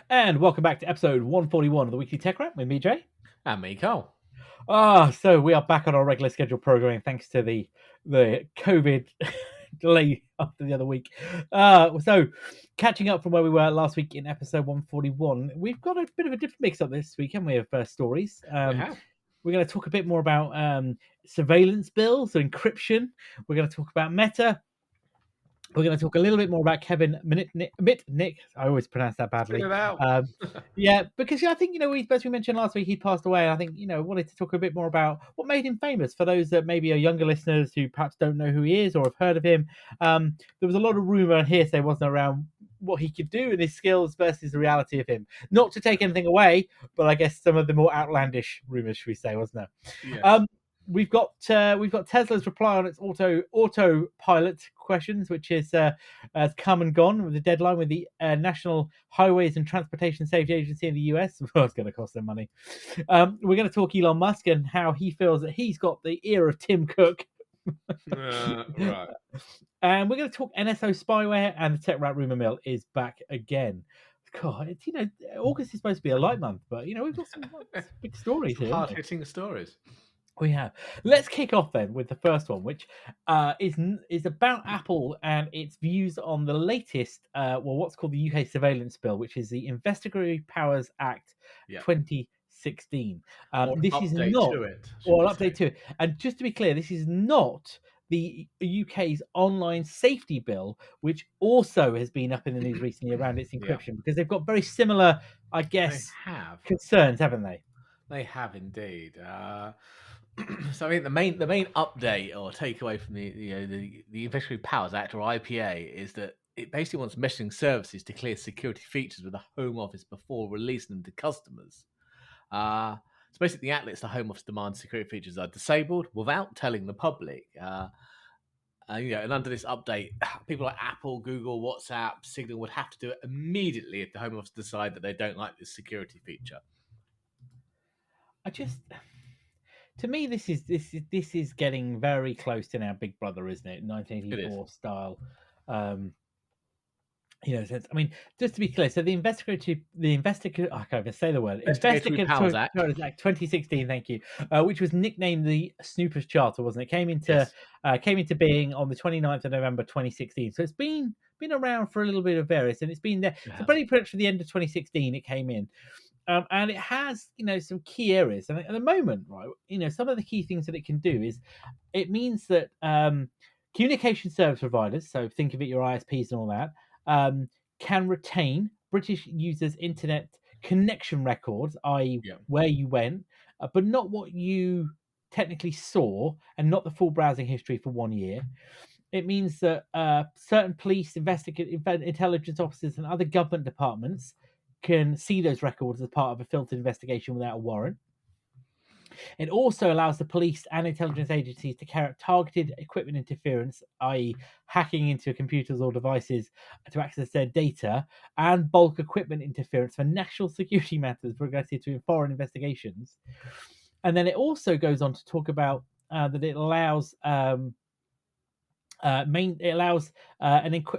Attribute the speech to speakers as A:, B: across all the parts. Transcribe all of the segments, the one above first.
A: And welcome back to episode 141 of the Weekly Tech Wrap with me, Jay.
B: And me, Cole.
A: So we are back on our regular scheduled programming thanks to the COVID delay after the other week. So catching up from where we were last week in episode 141, we've got a bit of a different mix up this week, haven't we, of stories.
B: We have.
A: We're going to talk a bit more about surveillance bills, so encryption. We're going to talk about Meta. We're going to talk a little bit more about Kevin Mitnic. I always pronounce that badly.
B: Figure it out.
A: Yeah, because I think, as we mentioned last week, he passed away. I think, wanted to talk a bit more about what made him famous for those that maybe are younger listeners who perhaps don't know who he is or have heard of him. There was a lot of rumor and hearsay, wasn't around what he could do and his skills versus the reality of him. Not to take anything away, but I guess some of the more outlandish rumors, should we say, wasn't there?
B: Yes.
A: We've got Tesla's reply on its autopilot questions, which has come and gone with the deadline with the National Highways and Transportation Safety Agency in the US. Well, it's going to cost them money. We're going to talk Elon Musk and how he feels that he's got the ear of Tim Cook.
B: Right.
A: And we're going to talk NSO spyware, and the Tech Rat rumor mill is back again. God, it's, August is supposed to be a light month, but we've got some big stories here.
B: Hard-hitting stories.
A: We have. Let's kick off then with the first one, which is about Apple and its views on the latest, what's called the UK Surveillance Bill, which is the Investigatory Powers Act 2016. This is not
B: to it,
A: or an update to it. And just to be clear, this is not the UK's online safety bill, which also has been up in the news recently around its encryption, because they've got very similar, I guess, concerns, haven't they?
B: They have indeed. So I mean, the main update or takeaway from the Investigatory Powers Act, or IPA, is that it basically wants messaging services to clear security features with the Home Office before releasing them to customers. So basically, the Act lets the Home Office demand security features are disabled without telling the public. And under this update, people like Apple, Google, WhatsApp, Signal would have to do it immediately if the Home Office decide that they don't like this security feature.
A: To me, this is getting very close to now Big Brother, isn't it? 1984 style. Sense. I mean, just to be clear, so the I can't even say the word.
B: Investigatory Powers Act
A: 2016. Thank you. Which was nicknamed the Snoopers Charter, wasn't it? Came into being on the 29th of November 2016. So it's been around for a little bit of various, and it's been there. So pretty much for the end of 2016, it came in. And it has, some key areas. And at the moment, right, some of the key things that it can do is it means that communication service providers, so think of it, your ISPs and all that, can retain British users' internet connection records, i.e. where you went, but not what you technically saw and not the full browsing history for 1 year. It means that certain police, intelligence officers and other government departments can see those records as part of a filtered investigation without a warrant. It also allows the police and intelligence agencies to carry out targeted equipment interference, i.e. hacking into computers or devices to access their data, and bulk equipment interference for national security matters related to foreign investigations. And then it also goes on to talk about that it allows an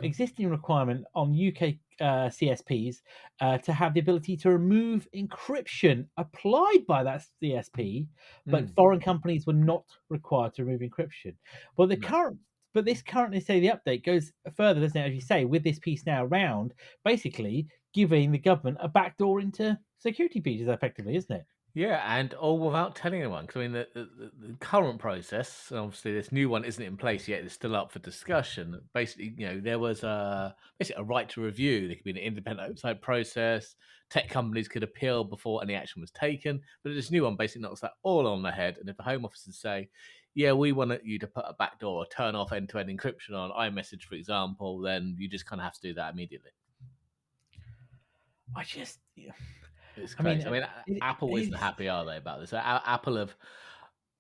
A: existing requirement on UK CSPs to have the ability to remove encryption applied by that CSP, but foreign companies were not required to remove encryption. Well, the update goes further, doesn't it? As you say, with this piece now around, basically giving the government a backdoor into security features, effectively, isn't it?
B: Yeah, and all without telling anyone. Because I mean, the current process, and obviously this new one isn't in place yet. It's still up for discussion. Basically, there was basically a right to review. There could be an independent oversight process. Tech companies could appeal before any action was taken. But this new one basically knocks that all on the head. And if the Home Offices say, "Yeah, we want you to put a backdoor or turn off end-to-end encryption on iMessage, for example," then you just kind of have to do that immediately. It's crazy. I mean, Apple isn't happy, are they, about this? Apple have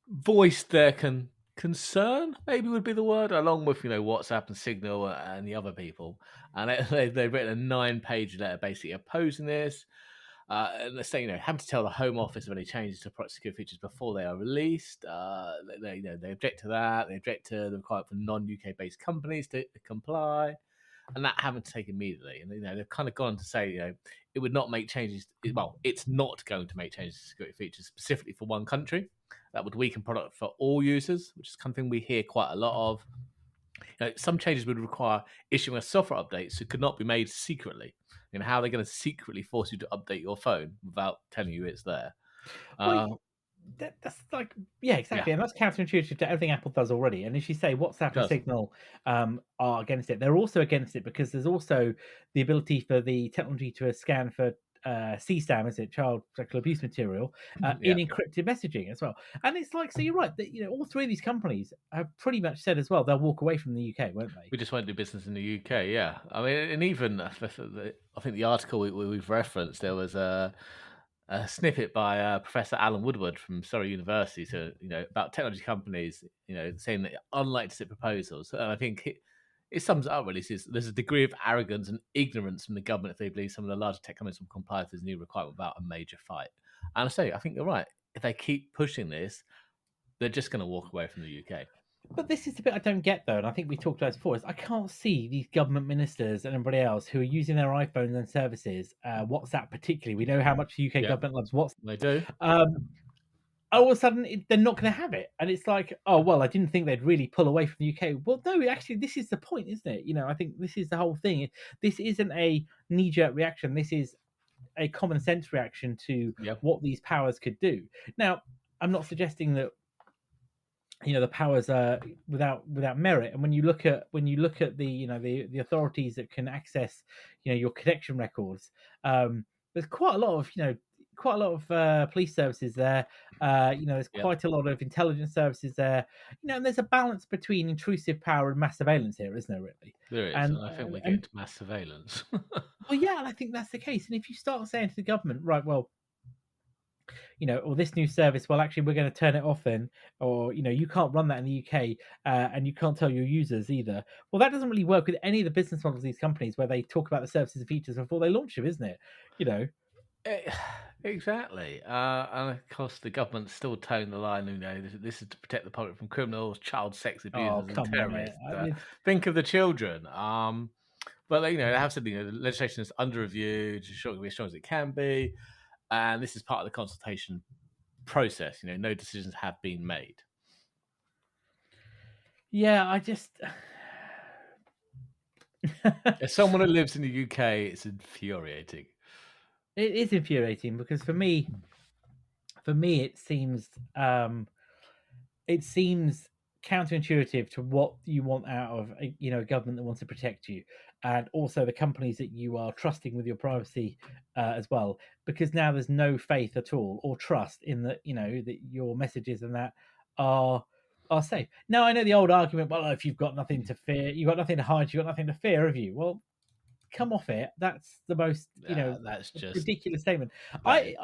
B: voiced their concern, maybe would be the word, along with WhatsApp and Signal and the other people, and they've written a 9-page letter basically opposing this. And they're saying, having to tell the Home Office of any changes to product security features before they are released. They object to that. They object to the requirement for non-UK based companies to comply. and that having to take immediately. And they've kind of gone to say it would not make changes. Well, it's not going to make changes to security features specifically for one country. That would weaken product for all users, which is something we hear quite a lot of. Some changes would require issuing a software update, so it could not be made secretly. How are they going to secretly force you to update your phone without telling you it's there?
A: Well,
B: Uh,
A: that's like, yeah,
B: yeah,
A: exactly, and that's counterintuitive to everything Apple does already. And as you say,
B: it
A: WhatsApp and
B: does.
A: Signal are against it. They're also against it because there's also the ability for the technology to scan for CSAM, is it, child sexual abuse material, in
B: Yeah.
A: encrypted messaging as well. And it's like, so you're right that all three of these companies have pretty much said as well they'll walk away from the UK, won't they?
B: We just won't do business in the UK. Yeah, I mean, and even I think the article we've referenced, there was a snippet by Professor Alan Woodward from Surrey University, so about technology companies, saying that unlikely to sit proposals. And I think it sums it up really. Says there's a degree of arrogance and ignorance from the government if they believe some of the larger tech companies will comply with this new requirement without a major fight. And I think you're right. If they keep pushing this, they're just going to walk away from the UK.
A: But this is the bit I don't get, though, and I think we talked about this before. Is I can't see these government ministers and everybody else who are using their iPhones and services, WhatsApp particularly. We know how much the UK
B: Yeah,
A: government loves WhatsApp.
B: they do.
A: All of a sudden, they're not going to have it, and it's like, oh well, I didn't think they'd really pull away from the UK. Well, no, actually, this is the point, isn't it? I think this is the whole thing. This isn't a knee-jerk reaction. This is a common sense reaction to
B: Yeah,
A: what these powers could do. Now, I'm not suggesting that the powers are without merit. And when you look at the the authorities that can access your connection records, there's quite a lot of police services there. There's
B: yeah,
A: quite a lot of intelligence services there. And there's a balance between intrusive power and mass surveillance here, isn't there, really?
B: there is,
A: and
B: and I think we're getting
A: and
B: to mass surveillance.
A: well, yeah, and I think that's the case. And if you start saying to the government, right, well, or this new service, well, actually, we're going to turn it off then, or, you can't run that in the UK, and you can't tell your users either. Well, that doesn't really work with any of the business models of these companies where they talk about the services and features before they launch them, isn't it? You know,
B: Eh, exactly, and of course the government's still toeing the line. This is to protect the public from criminals, child sex
A: oh,
B: abusers, and
A: come on,
B: terrorists.
A: it's,
B: Think of the children. But they have said the legislation is under review to ensure it can be as strong as it can be, and this is part of the consultation process. No decisions have been made.
A: yeah, I just.
B: As someone who lives in the UK, it's infuriating.
A: It is infuriating because for me, it seems counterintuitive to what you want out of a government that wants to protect you, and also the companies that you are trusting with your privacy as well, because now there's no faith at all or trust in that that your messages and that are safe. Now I know the old argument, well, if you've got nothing to fear, you've got nothing to hide, you've got nothing to fear, have you? Well, come off it. That's the most
B: That's just
A: ridiculous statement.
B: that.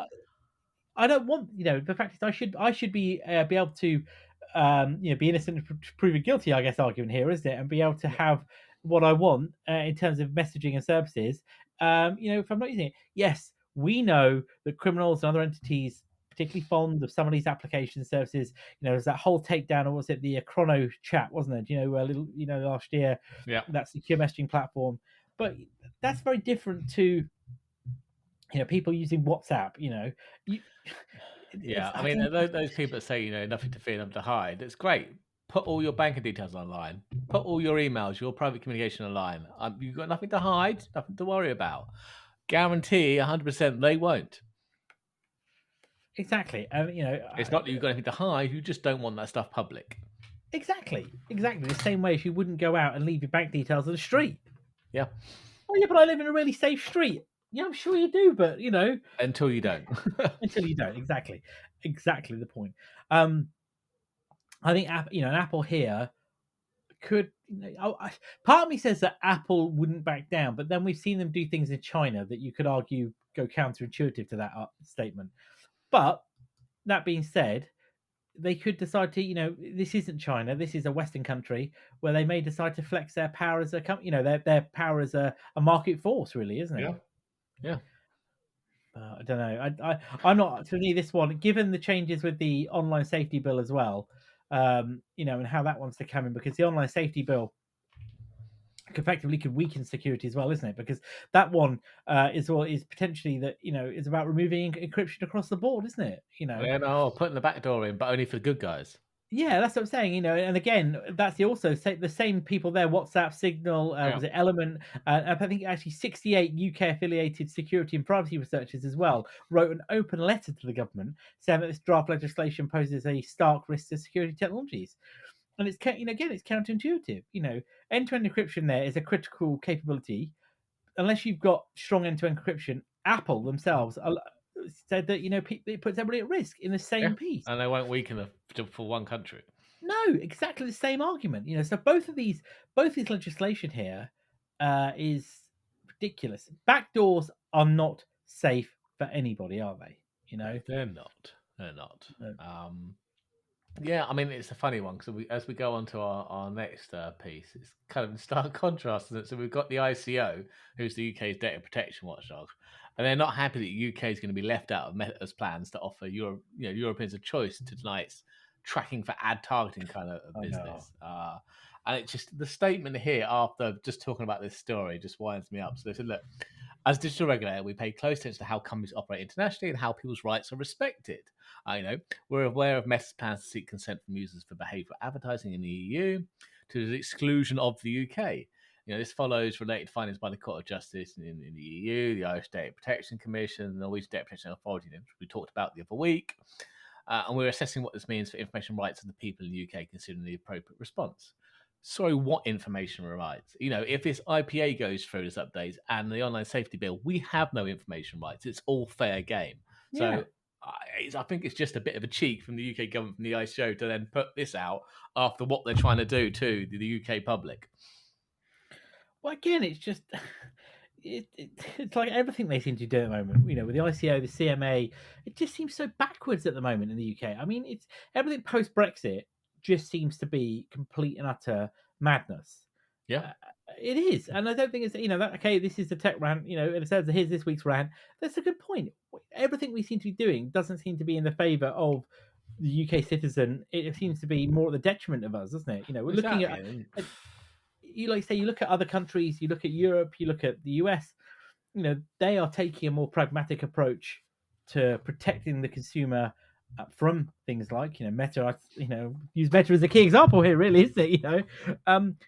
A: I don't want the fact is I should be able to be innocent and proven guilty, I guess, argument here, isn't it? And be able to have what I want in terms of messaging and services. If I'm not using it, yes, we know that criminals and other entities particularly fond of some of these application services. There's that whole takedown, or was it the Chrono chat, wasn't it? Last year,
B: Yeah,
A: that secure messaging platform. But that's very different to people using WhatsApp. You,
B: yeah. I
A: I
B: mean,
A: don't.
B: those people that say nothing to fear, nothing to hide. It's great. Put all your banking details online. Put all your emails, your private communication online. You've got nothing to hide, nothing to worry about. Guarantee 100% they won't.
A: Exactly, and
B: It's not that you've got anything to hide. You just don't want that stuff public.
A: exactly the same way as you wouldn't go out and leave your bank details on the street.
B: Yeah.
A: Oh yeah, but I live in a really safe street. Yeah, I'm sure you do, but
B: Until you don't.
A: until you don't. Exactly the point. I think an Apple here could. Part of me says that Apple wouldn't back down, but then we've seen them do things in China that you could argue go counterintuitive to that statement. But that being said, they could decide to, this isn't China, this is a Western country where they may decide to flex their power as their power as a market force, really, isn't it?
B: Yeah. Yeah.
A: I don't know. I'm not. For me, this one, given the changes with the online safety bill as well, and how that wants to come in, because the online safety bill effectively could weaken security as well, isn't it? Because that one is potentially that is about removing encryption across the board, isn't it?
B: Yeah, no, putting the back door in, but only for the good guys.
A: Yeah, that's what I'm saying. And again, that's the same people there. WhatsApp, Signal,
B: Yeah.
A: was it Element? I think actually 68 UK affiliated security and privacy researchers as well wrote an open letter to the government saying that this draft legislation poses a stark risk to security technologies. And it's again, it's counterintuitive. End-to-end encryption there is a critical capability. Unless you've got strong end-to-end encryption, Apple themselves said that it puts everybody at risk in the
B: Yeah,
A: same piece.
B: and they won't weaken for one country.
A: No, exactly the same argument. So both these legislation here is ridiculous. Backdoors are not safe for anybody, are they?
B: No, they're not. They're not.
A: No.
B: Yeah, I mean, it's a funny one because as we go on to our next piece, it's kind of in stark contrast, isn't it? So we've got the ICO, who's the UK's data protection watchdog, and they're not happy that the UK is going to be left out of Meta's plans to offer Europeans a choice to deny its tracking for ad targeting kind of business. And it's just the statement here after just talking about this story just winds me up. So they said, look, as digital regulator, we pay close attention to how companies operate internationally and how people's rights are respected. We're aware of Meta's plans to seek consent from users for behavioural advertising in the EU to the exclusion of the UK. This follows related findings by the Court of Justice in the EU, the Irish Data Protection Commission, the Norwegian Data Protection Authority, which we talked about the other week. And we're assessing what this means for information rights of the people in the UK, considering the appropriate response. Sorry, what information rights? If this IPA goes through as updates and the online safety bill, we have no information rights. It's all fair game.
A: Yeah.
B: So I think it's just a bit of a cheek from the UK government, from the ICO, to then put this out after what they're trying to do to the UK public.
A: Well, again, it's just it's like everything they seem to do at the moment. With the ICO, the CMA, it just seems so backwards at the moment in the UK. I mean, it's everything post Brexit just seems to be complete and utter madness.
B: Yeah,
A: it is, and I don't think it's that okay. This is the tech rant, and it says here's this week's rant. That's a good point. Everything we seem to be doing doesn't seem to be in the favour of the UK citizen. It seems to be more at the detriment of us, doesn't it? We're looking at you look at other countries, you look at Europe, you look at the US. They are taking a more pragmatic approach to protecting the consumer from things like Meta. Use Meta as a key example here, really, isn't it?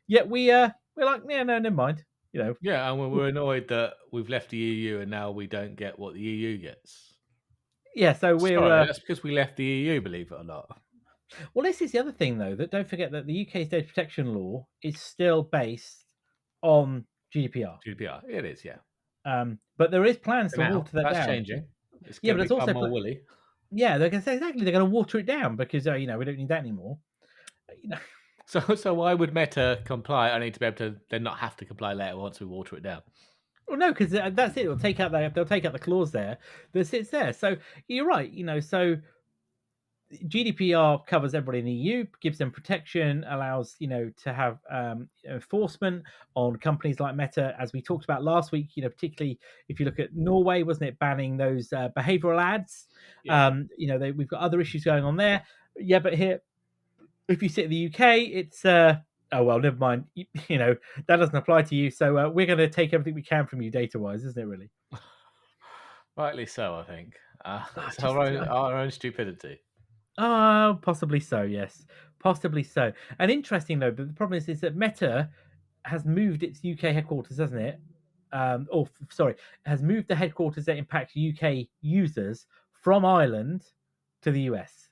A: Yet we're like, yeah, no, never mind.
B: Yeah, and we're annoyed that we've left the EU and now we don't get what the EU gets.
A: Yeah, so we're
B: that's because we left the EU, believe it or not.
A: Well, this is the other thing, though, that don't forget that the UK's data protection law is still based on GDPR.
B: GDPR, it is, yeah.
A: But there is plans to
B: Now,
A: water that
B: that's
A: down.
B: changing. It's
A: Yeah, but it's also
B: more woolly.
A: Yeah, they're going to say exactly. They're going to water it down because we don't need that anymore.
B: So why would Meta comply? I need to be able to then not have to comply later once we water it down.
A: Well, no, because that's it. They'll take out the clause there that sits there. So you're right. So GDPR covers everybody in the EU, gives them protection, allows to have enforcement on companies like Meta, as we talked about last week. Particularly if you look at Norway, wasn't it banning those behavioural ads?
B: Yeah.
A: We've got other issues going on there. Yeah, but here, if you sit in the UK, it's oh well, never mind. That doesn't apply to you. So we're going to take everything we can from you, data-wise, isn't it? Really?
B: Rightly so, I think. It's our own stupidity.
A: Oh, possibly so. Yes, possibly so. And interesting though, but the problem is that Meta has moved its UK headquarters, hasn't it? Has moved the headquarters that impact UK users from Ireland to the US.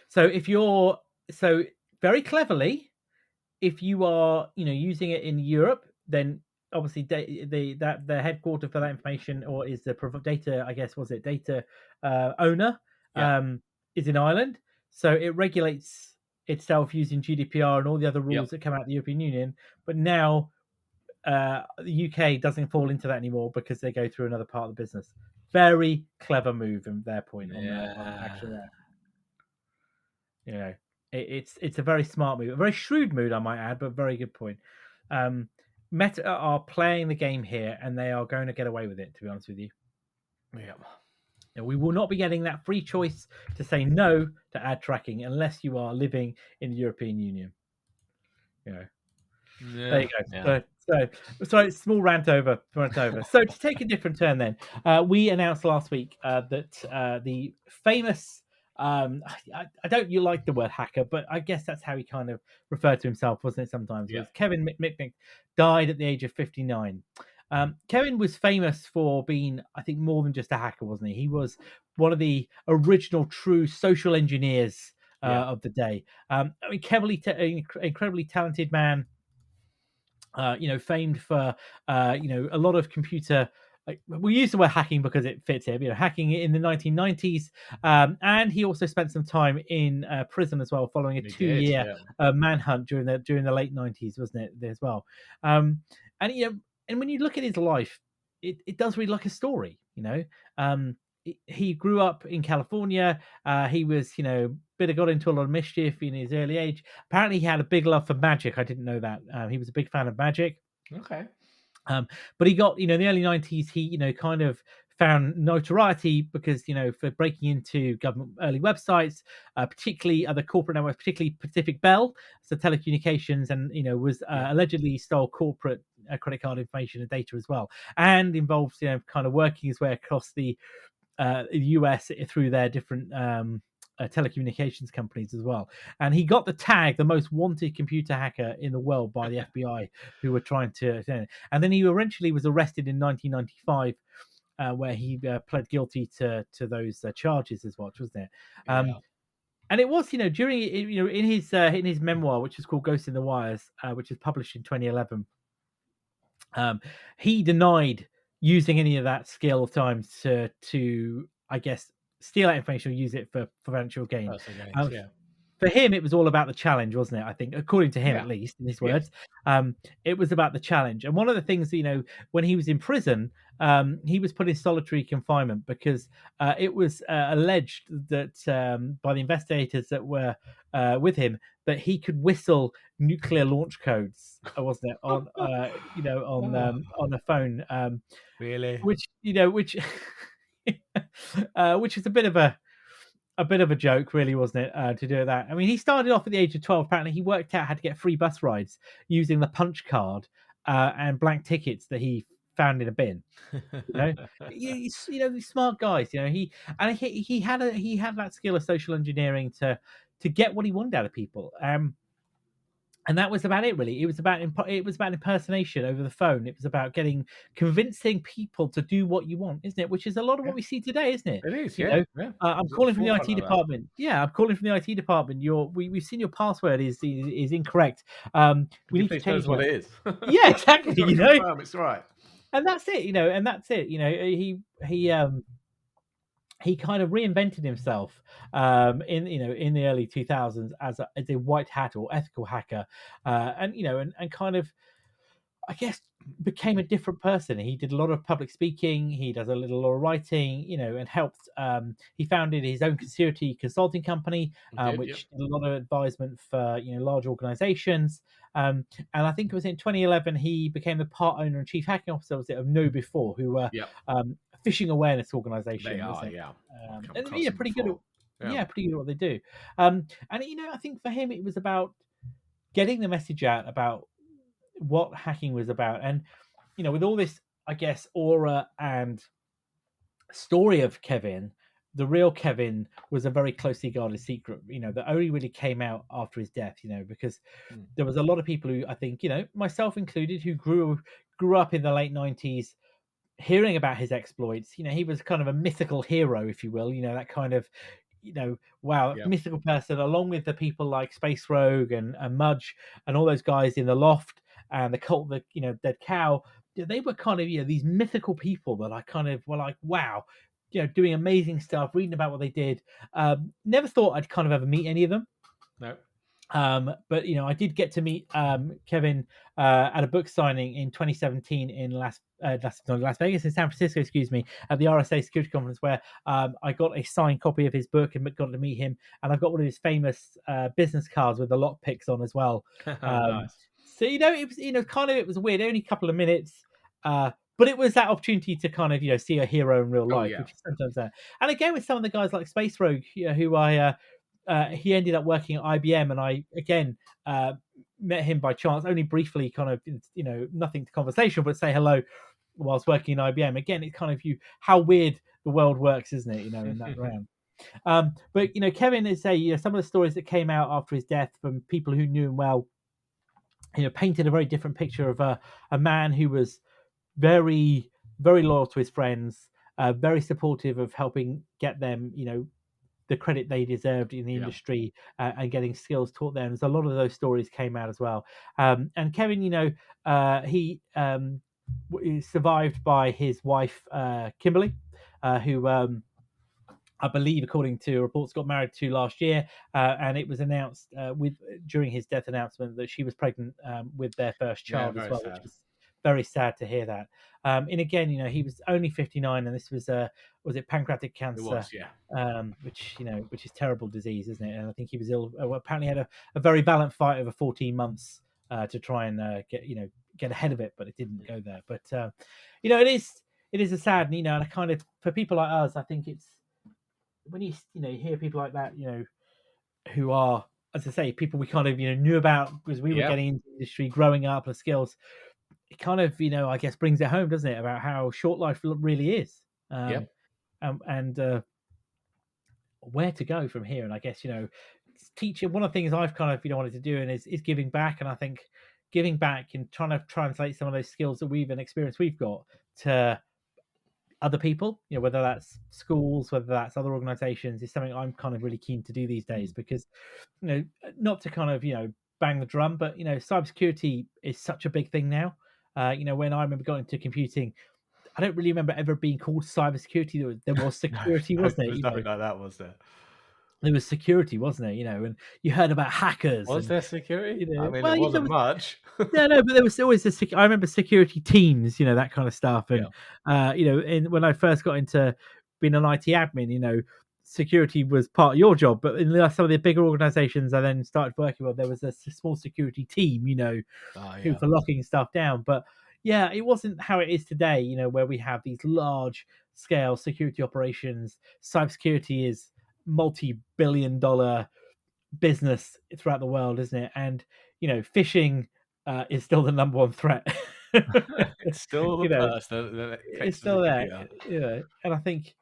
A: So very cleverly, if you are using it in Europe, then obviously the headquarter for that information or is the data, I guess, was it data owner is in Ireland, so it regulates itself using GDPR and all the other rules that come out of the European Union. But now the UK doesn't fall into that anymore because they go through another part of the business. Very clever move from their point on action there. It's a very smart move, a very shrewd move, I might add, but very good point. Meta are playing the game here, and they are going to get away with it. To be honest with you,
B: yeah.
A: We will not be getting that free choice to say no to ad tracking unless you are living in the European Union. There you go. So small rant over. So to take a different turn, then we announced last week that the famous. I don't you like the word hacker, but I guess that's how he kind of referred to himself, wasn't it? Sometimes was Kevin Mitnic died at the age of 59. Kevin was famous for being, I think, more than just a hacker, wasn't he? He was one of the original true social engineers of the day. I mean, incredibly talented man. Famed for a lot of computer. We use the word hacking because it fits here. Hacking in the 1990s, and he also spent some time in prison as well, following a 2-year manhunt during the late 90s, wasn't it? As well, and when you look at his life, it does read like a story. He grew up in California. He was, got into a lot of mischief in his early age. Apparently, he had a big love for magic. I didn't know that. He was a big fan of magic.
B: Okay.
A: But he got, in the early 90s, he, kind of found notoriety because, for breaking into government early websites, particularly other corporate networks, particularly Pacific Bell, so telecommunications, and, was allegedly stole corporate credit card information and data as well, and involved, kind of working his way across the US through their different telecommunications companies as well. And he got the tag the most wanted computer hacker in the world by the FBI, who were trying to. And then he eventually was arrested in 1995. Where he pled guilty to those charges as well, wasn't it? And it was, during, in his memoir, which is called Ghost in the Wires, which was published in 2011. He denied using any of that skill of time to I guess steal that information or use it for financial gain. For him, it was all about the challenge, wasn't it? I think, according to him, at least in his words, it was about the challenge. And one of the things, when he was in prison, he was put in solitary confinement because it was alleged that by the investigators that were with him that he could whistle nuclear launch codes, wasn't it, on on a phone?
B: Really?
A: Which which is a bit of a joke, really, wasn't it, to do that? I mean, he started off at the age of 12. Apparently, he worked out how to get free bus rides using the punch card and blank tickets that he found in a bin. These smart guys. He had that skill of social engineering to get what he wanted out of people. And that was about it, really. It was about impersonation over the phone. It was about convincing people to do what you want, isn't it? Which is a lot of what we see today, isn't it?
B: It is,
A: I'm calling from the IT department. Yeah, I'm calling from the IT department. We've seen your password is incorrect. We need to change
B: what it is.
A: Yeah, exactly.
B: It's right.
A: And that's it. He kind of reinvented himself in the early 2000s as a white hat or ethical hacker, and kind of, I guess, became a different person. He did a lot of public speaking. He does a lot of writing, and helped. He founded his own security consulting company, which did a lot of advisement for large organizations. And I think it was in 2011 he became the part owner and chief hacking officer of KnowBe4, who were phishing awareness organization.
B: They are,
A: and pretty good at what they do. And I think for him it was about getting the message out about what hacking was about. And with all this, I guess, aura and story of Kevin, the real Kevin was a very closely guarded secret, that only really came out after his death, because there was a lot of people who, I think, myself included, who grew up in the late 90s hearing about his exploits. He was kind of a mythical hero, if you will, that kind of, mythical person, along with the people like Space Rogue and Mudge and all those guys in the Loft and the cult, Dead Cow. They were kind of, these mythical people that I kind of were like, wow, doing amazing stuff, reading about what they did. Never thought I'd kind of ever meet any of them.
B: No.
A: But I did get to meet Kevin at a book signing in 2017 in Las Vegas, in San Francisco, excuse me, at the RSA Security Conference, where I got a signed copy of his book and got to meet him, and I've got one of his famous business cards with the lock picks on as well.
B: Nice.
A: So it was kind of, it was weird, only a couple of minutes, but it was that opportunity to kind of, see a hero in real
B: Oh
A: life,
B: yeah.
A: which is sometimes that. And again, with some of the guys like Space Rogue, who he ended up working at IBM, and I again met him by chance, only briefly, kind of, nothing to conversation, but say hello whilst working in IBM. Again, it's kind of how weird the world works, isn't it? In that round. But Kevin is some of the stories that came out after his death from people who knew him well, painted a very different picture of a man who was very, very loyal to his friends, very supportive of helping get them, the credit they deserved in the
B: Yeah.
A: industry, and getting skills taught them. There's a lot of those stories came out as well. And Kevin, he is survived by his wife, Kimberly, who I believe, according to reports, got married to last year, and it was announced during his death announcement that she was pregnant with their first
B: Yeah,
A: child as
B: very
A: well, which
B: sad.
A: was very sad to hear that. And again, he was only 59, and this was it pancreatic
B: It
A: cancer,
B: was, yeah.
A: which is terrible disease, isn't it? And I think he was ill. Apparently, had a very valiant fight over 14 months to try and get ahead of it, but it didn't go there. But it is a sad, and I kind of, for people like us, I think it's when you hear people like that, who are, as I say, people we kind of knew about because we were
B: Yeah.
A: getting into the industry, growing up, the skills. It kind of I guess brings it home, doesn't it, about how short life really is,
B: Yep.
A: and where to go from here. And I guess teaching, one of the things I've kind of wanted to do, and is giving back. And I think giving back and trying to translate some of those skills that we've and experience we've got to other people, whether that's schools, whether that's other organizations, is something I'm kind of really keen to do these days, because not to kind of bang the drum, but cybersecurity is such a big thing now. When I remember going to computing, I don't really remember ever being called cybersecurity. There was
B: No,
A: security,
B: no,
A: wasn't
B: there
A: it?
B: was nothing like that, was there?
A: There was security, wasn't it? And you heard about hackers,
B: Was
A: and
B: there security? I mean, it
A: well, there
B: wasn't
A: was.
B: much.
A: No, but there was always I remember security teams, that kind of stuff.
B: Yeah.
A: And when I first got into being an IT admin, security was part of your job. But in some of the bigger organizations I then started working with, there was a small security team,
B: Oh
A: who
B: yeah.
A: for locking stuff down. But yeah, it wasn't how it is today, where we have these large scale security operations. Cybersecurity is multi-billion-dollar business throughout the world, isn't it? And phishing is still the number one threat.
B: It's still the
A: you know,
B: purse that
A: it's
B: fixes the
A: still there.
B: computer.
A: And I think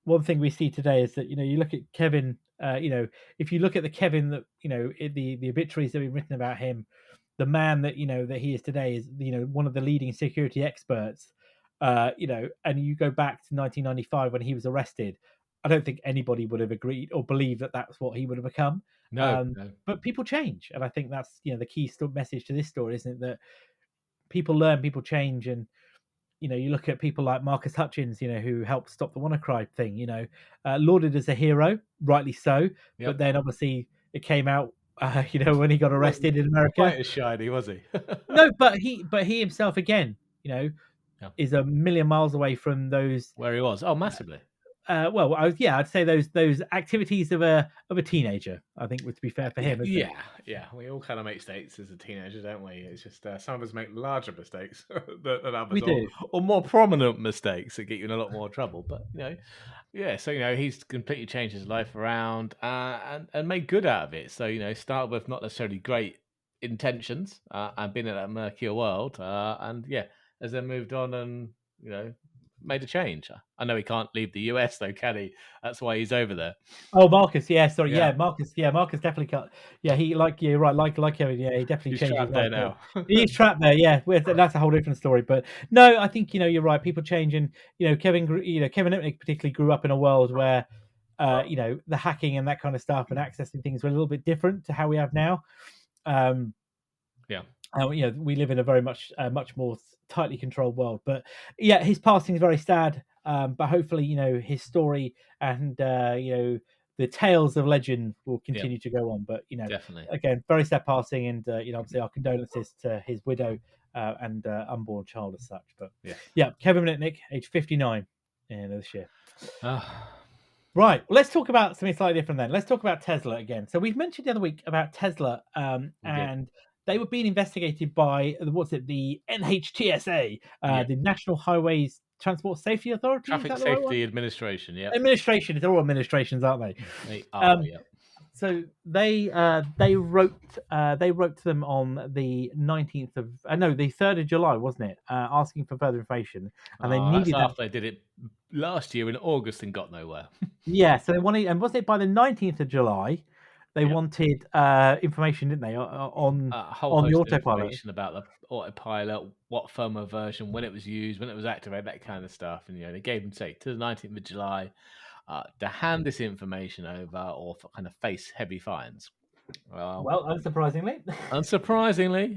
A: one thing we see today is that you look at Kevin. If you look at the Kevin that the obituaries that we've written about him, the man that he is today is one of the leading security experts. And you go back to 1995 when he was arrested. I don't think anybody would have agreed or believed that that's what he would have become.
B: No, no.
A: But people change, and I think that's the key message to this story, isn't it? That people learn, people change, and you look at people like Marcus Hutchins, who helped stop the WannaCry thing, lauded as a hero, rightly so. But
B: Yep.
A: then obviously it came out, when he got
B: He wasn't
A: arrested in
B: quite
A: America.
B: as shiny, was he?
A: No, but he himself again,
B: Yeah.
A: is a million miles away from those.
B: Where he was. Oh, massively.
A: I'd say those activities of a teenager, I think, would be fair for him, isn't it?
B: Yeah. We all kind of make mistakes as a teenager, don't we? It's just some of us make larger mistakes than others,
A: We do.
B: or more prominent mistakes that get you in a lot more trouble. But yeah. So he's completely changed his life around and made good out of it. So started with not necessarily great intentions and been in that murkier world, and yeah, as then moved on and made a change. I know he can't leave the US though, can he? That's why he's over there.
A: Oh, Marcus, yeah, sorry,
B: Yeah.
A: Marcus definitely got. Yeah, he you're right, like Kevin, yeah, he definitely
B: He's
A: changed his
B: trapped there
A: life.
B: now.
A: He's trapped there, yeah. That's a whole different story. But no, I think you're right. People change, and Kevin Mitnic particularly grew up in a world where the hacking and that kind of stuff and accessing things were a little bit different to how we have now.
B: Yeah.
A: We live in a very much more tightly controlled world. But yeah, his passing is very sad. But hopefully, his story and the tales of legend will continue to go on. But
B: Definitely.
A: again, very sad passing, and obviously our condolences to his widow and unborn child as such. But yeah, Kevin Mitnic, age 59, this year. Right, well, let's talk about something slightly different then. Let's talk about Tesla again. So we've mentioned the other week about Tesla, and they were being investigated by the NHTSA,
B: Yeah.
A: the National Highways Transport Safety Authority. Is
B: Traffic
A: that the right one?
B: Safety Administration. Yeah,
A: Administration. They're all administrations, aren't they?
B: they are. Yeah.
A: So they wrote to them on the 19th of the 3rd of July, wasn't it? Asking for further information, and they
B: That's
A: needed that.
B: after they did it last year in August and got nowhere.
A: Yeah, so they wanted, and wasn't it by the 19th of July? They wanted information, didn't they, on
B: A whole
A: the
B: host of
A: autopilot?
B: information about the autopilot, what firmware version, when it was used, when it was activated, that kind of stuff. And they gave them to the 19th of July to hand this information over, or for kind of face heavy fines.
A: Well, unsurprisingly.
B: Unsurprisingly,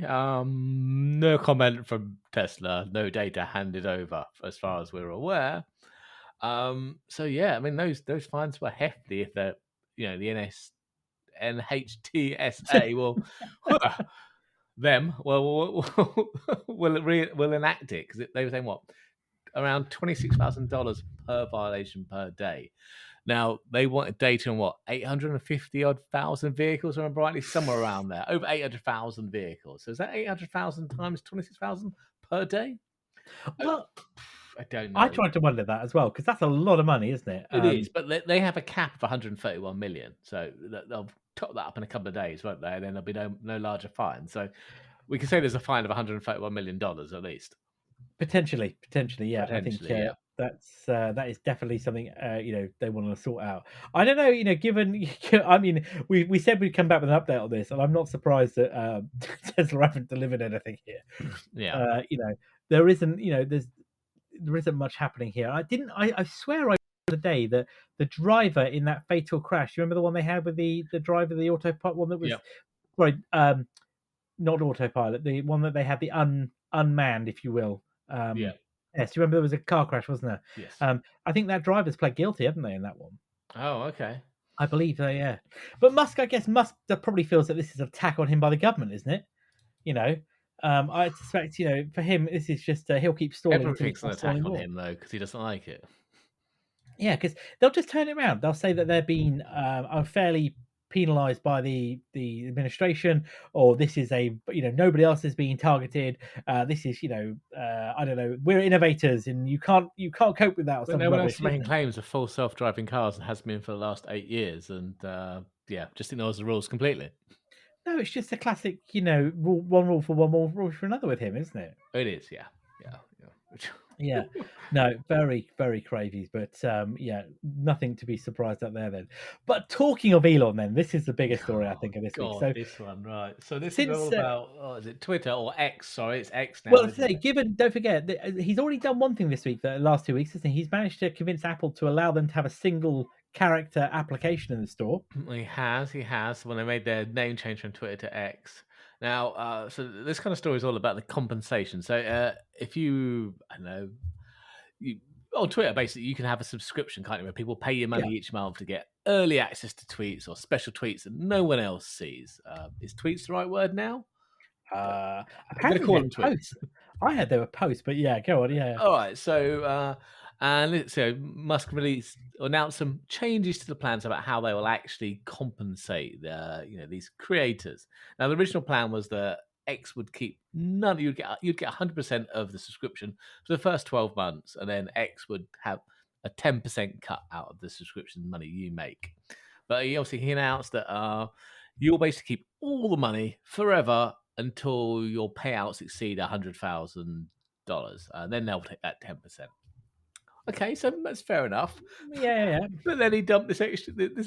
B: no comment from Tesla, no data handed over, as far as we're aware. So yeah, I mean those fines were hefty. If they're the NHTSA will them will enact it, because they were saying what, around $26,000 per violation per day. Now they wanted data on what, 850 odd thousand vehicles, remember rightly, somewhere around there, over 800,000 vehicles. So is that 800,000 times 26,000 per day?
A: Well,
B: I don't know.
A: I tried to wonder that as well, because that's a lot of money, isn't it?
B: It is, but they have a cap of 131 million, so they'll top that up in a couple of days, won't they? And then there'll be no larger fine. So we can say there's a fine of $131 million at least.
A: Potentially, yeah. I think
B: yeah.
A: that is definitely something they want to sort out. I don't know, given I mean, we said we'd come back with an update on this, and I'm not surprised that Tesla haven't delivered anything here.
B: Yeah.
A: There isn't, there isn't much happening here. I swear the day that the driver in that fatal crash, you remember the one they had with the driver, the autopilot one that was not autopilot, the one that they had, the unmanned, if you will. Yes, you remember there was a car crash, wasn't there?
B: Yes.
A: I think that driver's pled guilty, haven't they, in that one?
B: Oh, okay.
A: I believe so, yeah. But Musk probably feels that this is an attack on him by the government, isn't it? I suspect, for him, this is just he'll keep stalling.
B: Everyone thinks an attack on him, though, because he doesn't like it.
A: Yeah, because they'll just turn it around. They'll say that they're being unfairly penalized by the administration, or this is nobody else is being targeted. This is I don't know, we're innovators and you can't cope with that. Or something.
B: No one else is making claims of full self-driving cars and has been for the last 8 years, and just ignores the rules completely.
A: No, it's just a classic, one rule for one, more rule for another with him, isn't it?
B: It is, yeah.
A: Yeah, no, very, very crazy, but nothing to be surprised at there then. But talking of Elon, then this is the biggest story I think of this week. So
B: this one, right? So this is all about, is it Twitter or X? Sorry, it's X now.
A: Well, don't forget, he's already done one thing this week, the last 2 weeks, isn't he? He's managed to convince Apple to allow them to have a single character application in the store.
B: He has. When they made their name change from Twitter to X. Now, so this kind of story is all about the compensation. So if you, I don't know, on Twitter, basically, you can have a subscription, can't you, where people pay you money each month to get early access to tweets or special tweets that no one else sees. Is tweets the right word now?
A: I'm going to call them tweets. I heard they were posts, but yeah, go on, yeah.
B: All right, so Musk announced some changes to the plans about how they will actually compensate these creators. Now, the original plan was that X would keep none. You'd get 100% of the subscription for the first 12 months, and then X would have a 10% cut out of the subscription money you make. But he announced that you'll basically keep all the money forever until your payouts exceed $100,000, and then they'll take that 10%. Okay, so that's fair enough.
A: Yeah.
B: But then he dumped this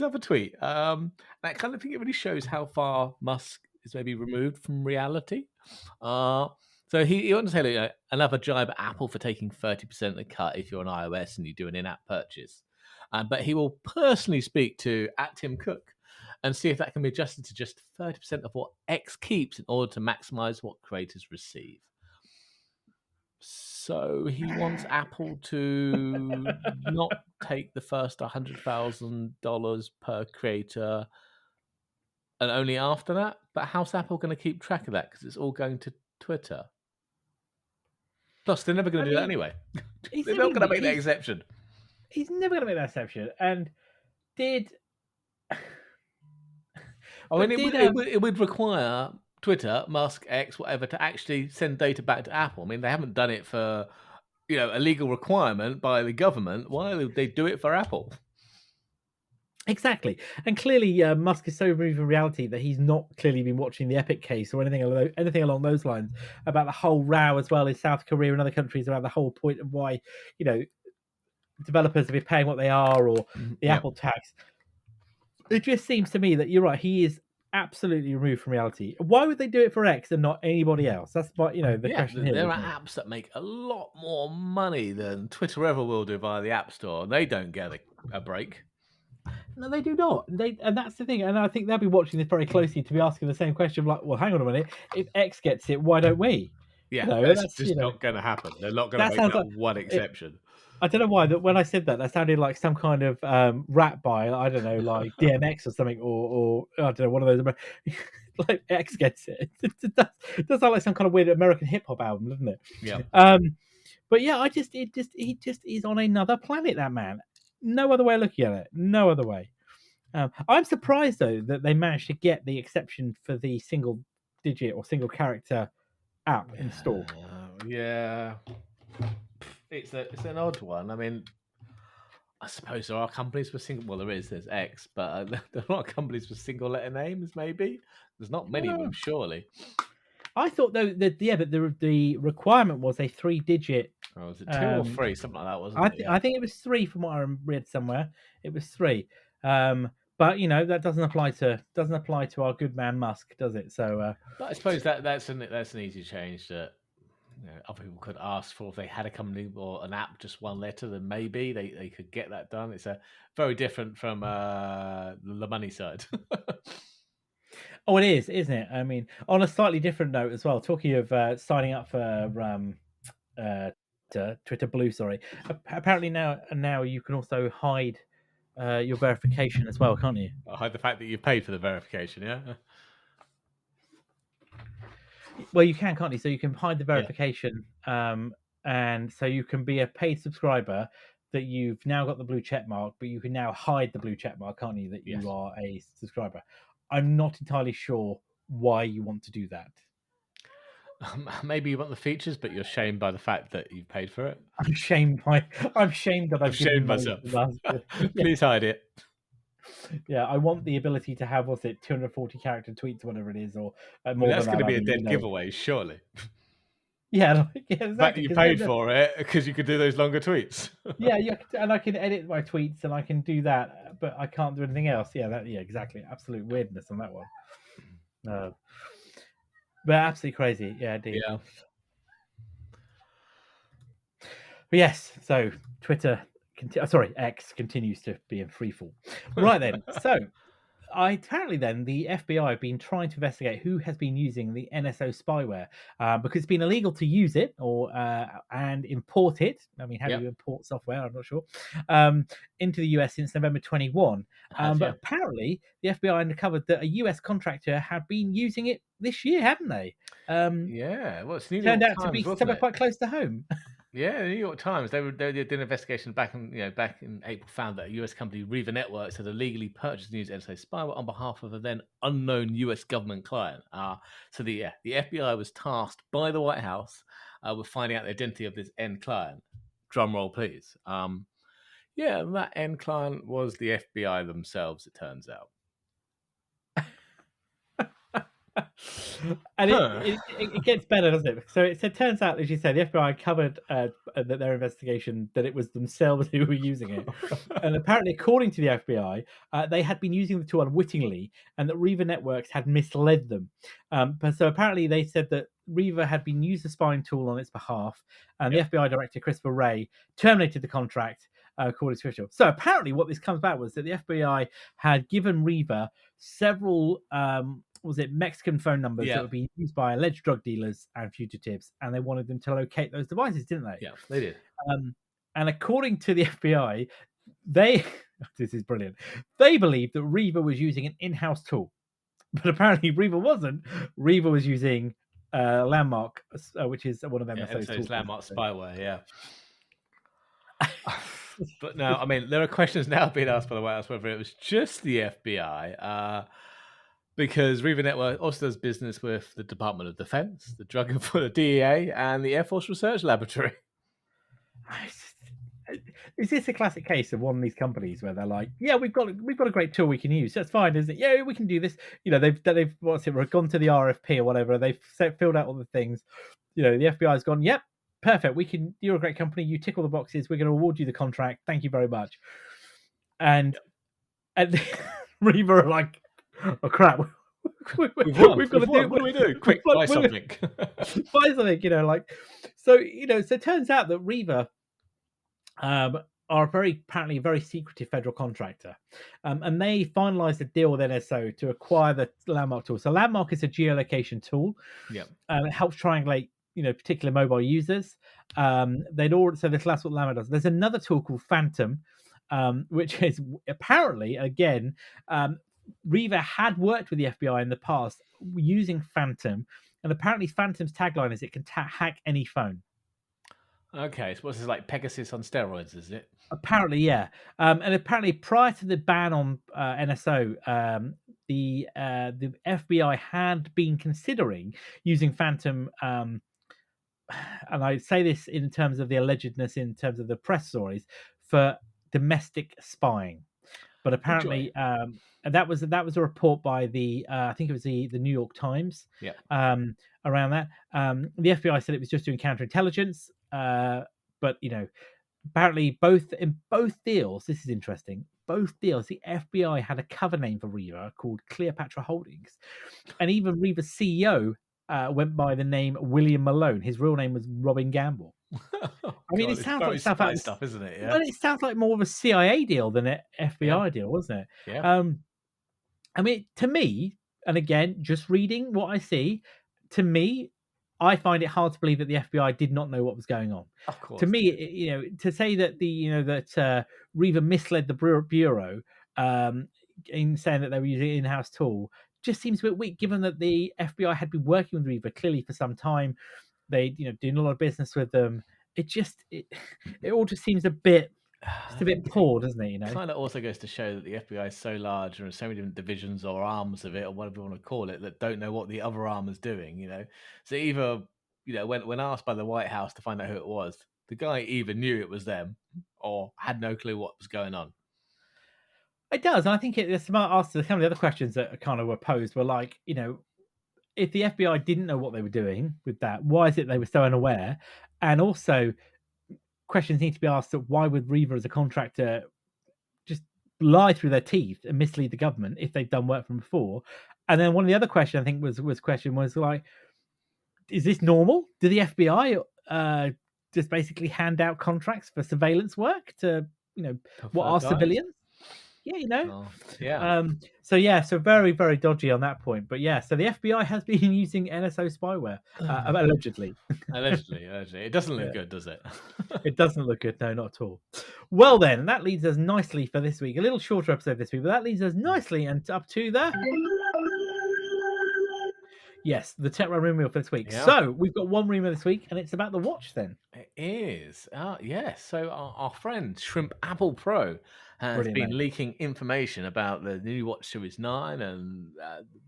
B: other tweet. I kind of think it really shows how far Musk is maybe removed from reality. So he wants to say another jibe at Apple for taking 30% of the cut if you're on iOS and you do an in-app purchase. But he will personally speak to @Tim Cook and see if that can be adjusted to just 30% of what X keeps in order to maximize what creators receive. So he wants Apple to not take the first $100,000 per creator, and only after that. But how's Apple going to keep track of that? Because it's all going to Twitter. Plus, they're never going to do that anyway. They're not going to make that exception.
A: He's never going to make that exception. And did...
B: I mean, it would require Twitter, Musk, X, whatever, to actually send data back to Apple. I mean, they haven't done it for, a legal requirement by the government. Why would they do it for Apple?
A: Exactly, and clearly Musk is so removed from reality that he's not clearly been watching the Epic case or anything along those lines about the whole row as well in South Korea and other countries around the whole point of why developers have been paying what they are or the
B: Yeah.
A: Apple tax. It just seems to me that you're right. He is absolutely removed from reality. Why would they do it for X and not anybody else? That's what the question here.
B: There are
A: Isn't it?
B: apps that make a lot more money than Twitter ever will do via the App Store, and they don't get a break.
A: No, they do not. And that's the thing. And I think they'll be watching this very closely to be asking the same question. Like, well, hang on a minute. If X gets it, why don't we?
B: Yeah,
A: That's
B: just not going to happen. They're not going
A: that
B: to make
A: sounds
B: that
A: like
B: one exception.
A: I don't know why. That when I said that sounded like some kind of rap by I don't know, like DMX or something, or I don't know, one of those. Like X gets it. It does sound like some kind of weird American hip hop album, doesn't it?
B: Yeah.
A: But yeah, he just is on another planet. That man. No other way of looking at it. No other way. I'm surprised though that they managed to get the exception for the single digit or single character app installed.
B: Yeah, it's an odd one. I mean, I suppose there are companies with single. Well, there's X, but there are companies with single letter names. Maybe there's not many of them, surely.
A: I thought though that but the requirement was a 3-digit.
B: Oh, was it 2 or 3? Something like that, wasn't it?
A: I think it was 3 from what I read somewhere. It was 3. But that doesn't apply to our good man Musk, does it? So,
B: but I suppose that's an easy change that other people could ask for if they had a company or an app just one letter. Then maybe they could get that done. It's a very different from the money side.
A: Oh, it is, isn't it? I mean, on a slightly different note as well. Talking of signing up for Twitter Blue, sorry. Apparently now you can also hide your verification as well, can't you?
B: Hide the fact that you paid for the verification, yeah.
A: Well, you can't you? So you can hide the verification, and so you can be a paid subscriber that you've now got the blue check mark, but you can now hide the blue check mark, can't you? That you are a subscriber. I'm not entirely sure why you want to do that.
B: Maybe you want the features, but you're shamed by the fact that you've paid for it.
A: I'm shamed that I've given
B: myself.
A: Yeah.
B: Please hide it.
A: Yeah, I want the ability to have 240 character tweets, whatever it is, or more.
B: That's going to be a dead giveaway, surely.
A: Yeah, exactly.
B: But you paid for it because you could do those longer tweets.
A: Yeah, and I can edit my tweets and I can do that, but I can't do anything else. Yeah, exactly. Absolute weirdness on that one. But absolutely crazy. Yeah, indeed.
B: Yeah.
A: But yes, so Twitter, X continues to be in freefall. Right then, so apparently then the FBI have been trying to investigate who has been using the NSO spyware because it's been illegal to use it and import it. I mean, how do you import software? I'm not sure. Into the US since November 21. But apparently the FBI uncovered that a US contractor had been using it this year, hadn't they?
B: Well, it's New
A: turned
B: York
A: out
B: Times,
A: to be
B: wasn't
A: somewhere
B: it?
A: quite close to home.
B: Yeah, the New York Times. They did an investigation back in April, found that a US company, Riva Networks, had illegally purchased news NSA spyware on behalf of a then unknown US government client. So the FBI was tasked by the White House with finding out the identity of this end client. Drum roll, please. That end client was the FBI themselves. It turns out.
A: And it gets better, doesn't it? So it turns out, as you said, the FBI covered their investigation that it was themselves who were using it. And apparently, according to the FBI, they had been using the tool unwittingly and that Riva Networks had misled them. But so apparently they said that Riva had been used the spying tool on its behalf, and the FBI director, Christopher Wray, terminated the contract, according to official. So apparently what this comes back was that the FBI had given Riva several Mexican phone numbers that would be used by alleged drug dealers and fugitives, and they wanted them to locate those devices, didn't they?
B: Yeah, they did.
A: And according to the FBI, this is brilliant. They believed that Riva was using an in-house tool, but apparently Riva wasn't. Riva was using Landmark, which is one of NSO's tools.
B: Landmark spyware, yeah. But now, I mean, there are questions now being asked by the White House whether it was just the FBI. because Riva Network also does business with the Department of Defense, the Drug and the DEA, and the Air Force Research Laboratory.
A: Is this a classic case of one of these companies where they're like, yeah, we've got a great tool we can use. That's fine, isn't it? Yeah, we can do this. You know, they've gone to the RFP or whatever. They've filled out all the things. You know, the FBI's gone, yep, perfect. You're a great company. You tick all the boxes. We're going to award you the contract. Thank you very much. And Riva are like, oh crap.
B: We've won. What do we do? Quick, buy something.
A: Buy something, you know, like, so, you know, so it turns out that Riva are apparently a very secretive federal contractor, and they finalized a deal with NSO to acquire the Landmark tool. So Landmark is a geolocation tool.
B: Yeah,
A: it helps triangulate, you know, particular mobile users. So this last what Landmark does. There's another tool called Phantom, which is apparently again, Riva had worked with the FBI in the past using Phantom, and apparently Phantom's tagline is it can hack any phone.
B: Okay, so what's this, like Pegasus on steroids, is it?
A: Apparently, yeah. And apparently, prior to the ban on NSO, the FBI had been considering using Phantom. And I say this in terms of the allegedness, in terms of the press stories, for domestic spying. But apparently, that was a report by the I think it was the New York Times.
B: Yeah.
A: Around that, the FBI said it was just doing counterintelligence. But you know, apparently in both deals, this is interesting. Both deals, the FBI had a cover name for Riva called Cleopatra Holdings, and even Riva's CEO went by the name William Malone. His real name was Robin Gamble.
B: I
A: mean, it sounds like
B: stuff, isn't it?
A: Yeah. Well, it sounds like more of a CIA deal than an FBI deal, wasn't it?
B: Yeah.
A: I mean, to me, and again, just reading what I see, to me, I find it hard to believe that the FBI did not know what was going on.
B: Of course.
A: To me, you know, to say that Riva misled the bureau in saying that they were using an in-house tool just seems a bit weak, given that the FBI had been working with Riva clearly for some time. They, you know, doing a lot of business with them. It all just seems a bit poor, doesn't it? You know,
B: it kind of also goes to show that the FBI is so large and there's so many different divisions or arms of it, or whatever you want to call it, that don't know what the other arm is doing. You know, so either, you know, when asked by the White House to find out who it was, the guy either knew it was them or had no clue what was going on.
A: It does, and I think it's smart. Asked some of the other questions that kind of were posed were like, you know, if the FBI didn't know what they were doing with that, why is it they were so unaware? And also, questions need to be asked of why would Riva as a contractor just lie through their teeth and mislead the government if they've done work from before? And then one of the other questions I think was like, is this normal? Do the FBI just basically hand out contracts for surveillance work to, you know, what are civilians? Yeah, you know. So very, very dodgy on that point. But yeah, so the FBI has been using NSO spyware, allegedly.
B: allegedly. It doesn't look good, does it?
A: It doesn't look good. No, not at all. Well, then that leads us nicely for this week. A little shorter episode this week, but that leads us nicely and up to the tech rumor for this week. Yeah. So we've got one rumor this week, and it's about the watch. Then
B: it is. Yes. So our friend Shrimp Apple Pro has been leaking information about the new Watch Series 9 and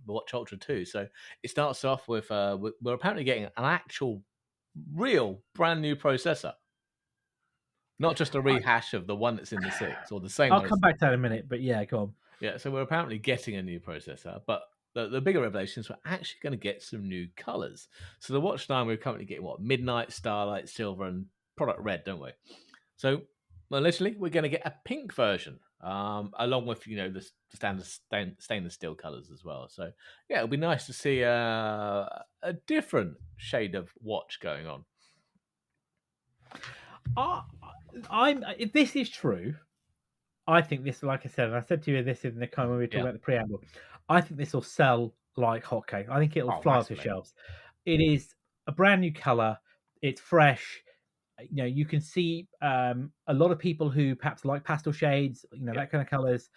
B: the Watch Ultra 2. So it starts off with we're apparently getting an actual, real, brand new processor. Not just a rehash of the one that's in the 6 or the same.
A: I'll come back to that in a minute, but yeah, go on.
B: Yeah, so we're apparently getting a new processor, but the bigger revelation is we're actually going to get some new colors. So the Watch 9, we're currently getting Midnight, Starlight, Silver, and Product Red, don't we? So literally, we're going to get a pink version, along with, you know, the standard stainless steel colors as well. So yeah, it'll be nice to see a different shade of watch going on.
A: If this is true, I think this, like I said, and I said to you this in the kind when we were talking about the preamble, I think this will sell like hotcakes. I think it'll fly off the shelves. It is a brand new color. It's fresh. You know, you can see a lot of people who perhaps like pastel shades, you know, that kind of colors,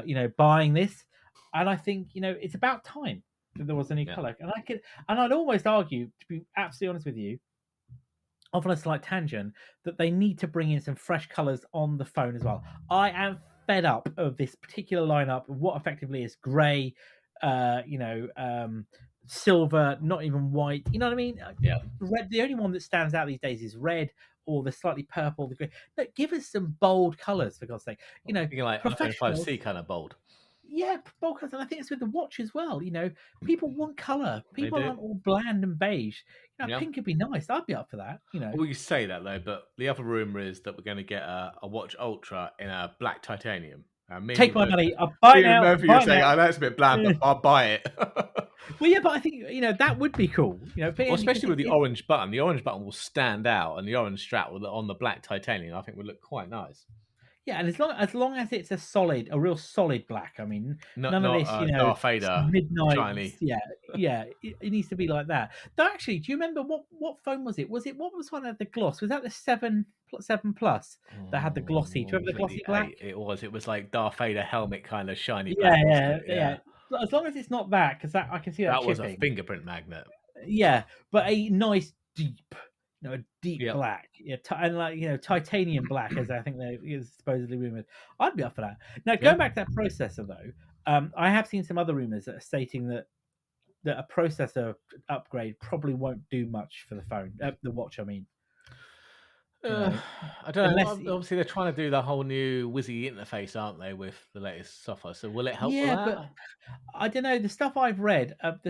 A: you know, buying this. And I think, you know, it's about time that there was a new color. And I'd almost argue, to be absolutely honest with you, off on a slight tangent, that they need to bring in some fresh colors on the phone as well. I am fed up of this particular lineup of what effectively is grey, silver, not even white. You know what I mean?
B: Yeah.
A: Red. The only one that stands out these days is red or the slightly purple. The green. Look, give us some bold colours for God's sake.
B: Thinking like iPhone
A: Professionals.
B: 5C kind of bold.
A: Yeah, bold colours, and I think it's with the watch as well. People want colour.
B: They
A: People
B: do.
A: aren't all bland and beige.
B: Yeah.
A: Pink would be nice. I'd be up for that.
B: Well, you say that though, but the other rumor is that we're going to get a Watch Ultra in a black titanium.
A: Take my money. I'll buy it
B: Me and
A: now.
B: Murphy are saying, I know it's a bit bland, but I'll buy it.
A: Well, yeah, but I think that would be cool.
B: Well, especially with the orange button. The orange button will stand out, and the orange strap on the black titanium, I think, would look quite nice.
A: Yeah, and as long as it's a real solid black. I mean, none of this,
B: Darth Vader,
A: midnight.
B: shiny.
A: Yeah, it needs to be like that. Though, actually, do you remember what phone was it? What was one that had the gloss? Was that the 7 Plus that had the glossy? Do you remember the glossy black?
B: It was like Darth Vader helmet kind of shiny
A: black.
B: Yeah.
A: Yeah. As long as it's not that, because I can see that.
B: That was a fingerprint magnet.
A: Yeah, but a nice deep. A deep black, and titanium black, as I think they is supposedly rumored. I'd be up for that. Now, going back to that processor, though, I have seen some other rumors that are stating that a processor upgrade probably won't do much for the phone, the watch. I mean,
B: I don't know. Obviously, they're trying to do the whole new WYSI interface, aren't they, with the latest software? So, will it help with that?
A: But I don't know. The stuff I've read about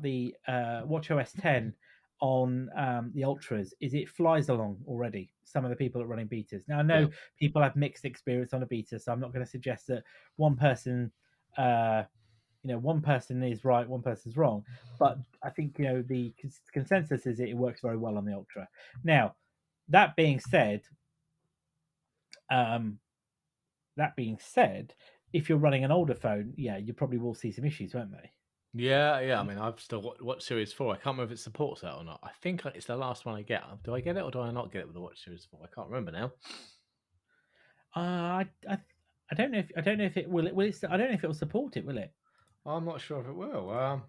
A: the WatchOS 10. On the Ultras is it flies along already. Some of the people are running betas. Now I know people have mixed experience on a beta, so I'm not going to suggest that one person one person is right, one person's wrong. But I think the consensus is it works very well on the Ultra. Now, that being said, if you're running an older phone, you probably will see some issues, won't they?
B: Yeah. I mean, I've still watched Series 4. I can't remember if it supports that or not. I think it's the last one I get. Do I get it or do I not get it with the Watch Series 4? I can't remember now.
A: I don't know if it will. I don't know if it will support it. Will it?
B: I'm not sure if it will. I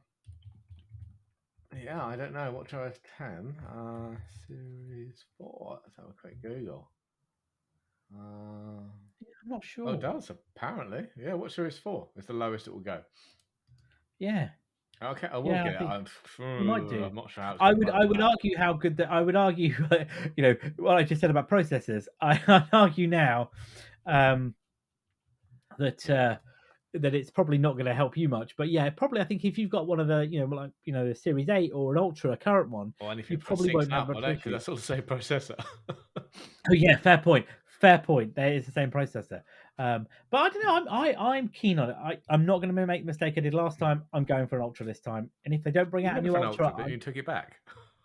B: don't know. WatchOS 10 Series 4. Let's have a quick Google.
A: I'm not sure.
B: Oh, it does apparently. Yeah, Watch Series 4 is the lowest it will go.
A: Yeah.
B: Okay, I will get it.
A: You might do.
B: I'm not sure how.
A: I would argue how good that. I would argue, what I just said about processors. I argue now that it's probably not going to help you much. But probably I think if you've got one of the the Series 8 or an Ultra, a current one, you probably won't have
B: because that's all the same processor.
A: Oh yeah, fair point. There is the same processor. But I don't know. I'm keen on it. I'm not going to make the mistake I did last time. I'm going for an Ultra this time. And if they don't bring out a new Ultra,
B: you took it back.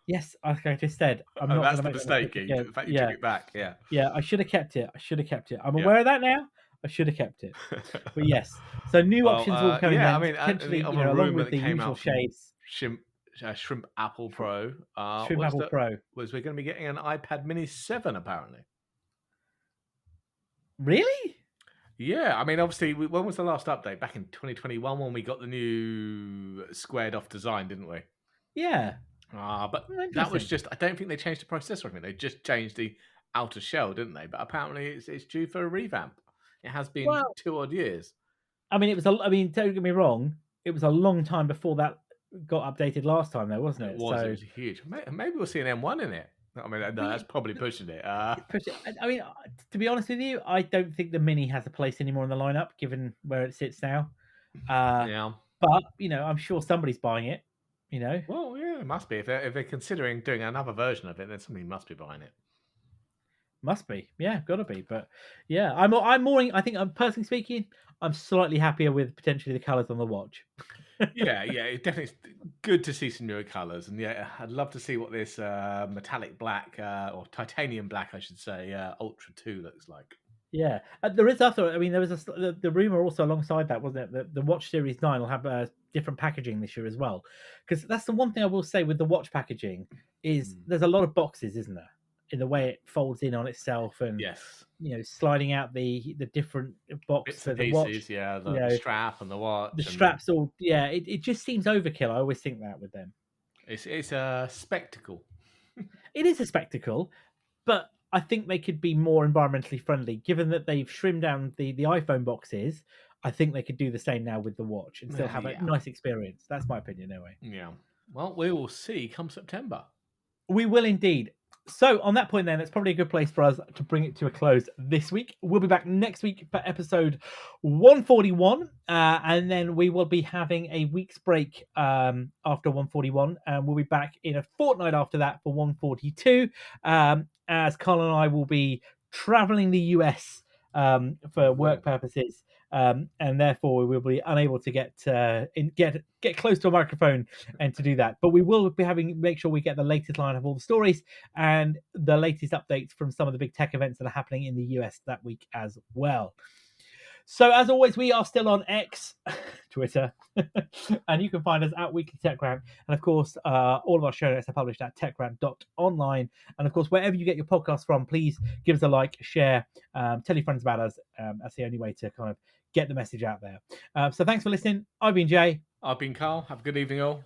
A: Yes, like I just said, I'm not.
B: That's the mistake. The fact you took it back.
A: Yeah, I should have kept it. I'm aware of that now. I should have kept it. But yes, so new options will come in.
B: I mean,
A: potentially, along with the usual shades.
B: Shrimp Apple Pro.
A: Shrimp Apple Pro.
B: We're going to be getting an iPad Mini 7 apparently.
A: Really?
B: Yeah, I mean, obviously, when was the last update? Back in 2021 when we got the new squared off design, didn't we?
A: Yeah.
B: But that was just, I don't think they changed the processor or anything. They just changed the outer shell, didn't they? But apparently it's due for a revamp. It has been 2 odd years.
A: I mean, don't get me wrong, it was a long time before that got updated last time, though, wasn't it?
B: It was huge. Maybe we'll see an M1 in it. I mean, no, that's probably pushing it.
A: I mean, to be honest with you, I don't think the Mini has a place anymore in the lineup, given where it sits now. But I'm sure somebody's buying it.
B: Well, yeah, it must be. If they're considering doing another version of it, then somebody must be buying it.
A: Must be, gotta be. But I'm more. I think, I'm personally speaking, I'm slightly happier with potentially the colours on the watch.
B: yeah, it's definitely good to see some newer colours, and I'd love to see what this metallic black or titanium black, I should say, Ultra 2 looks like.
A: Yeah, there is other. I mean, there was the rumor also alongside that, wasn't it? That the Watch Series 9 will have different packaging this year as well, because that's the one thing I will say with the watch packaging is there's a lot of boxes, isn't there? In the way it folds in on itself, and sliding out the different box for the watch,
B: the strap and the watch.
A: The straps all, it just seems overkill. I always think that with them.
B: It's a spectacle.
A: It is a spectacle, but I think they could be more environmentally friendly, given that they've trimmed down the iPhone boxes. I think they could do the same now with the watch and still have a nice experience. That's my opinion anyway.
B: Yeah. Well, we will see come September.
A: We will indeed. So on that point then, it's probably a good place for us to bring it to a close this week. We'll be back next week for episode 141. And then we will be having a week's break after 141. And we'll be back in a fortnight after that for 142. As Carl and I will be traveling the US for work purposes. And therefore we will be unable to get close to a microphone and to do that. But we will be make sure we get the latest line of all the stories and the latest updates from some of the big tech events that are happening in the US that week as well. So as always, we are still on X, Twitter, and you can find us at Weekly Tech Rant. And of course, all of our show notes are published at techrant.online. And of course, wherever you get your podcasts from, please give us a like, share, tell your friends about us. That's the only way to kind of get the message out there. So thanks for listening. I've been Jay.
B: I've been Carl. Have a good evening, all.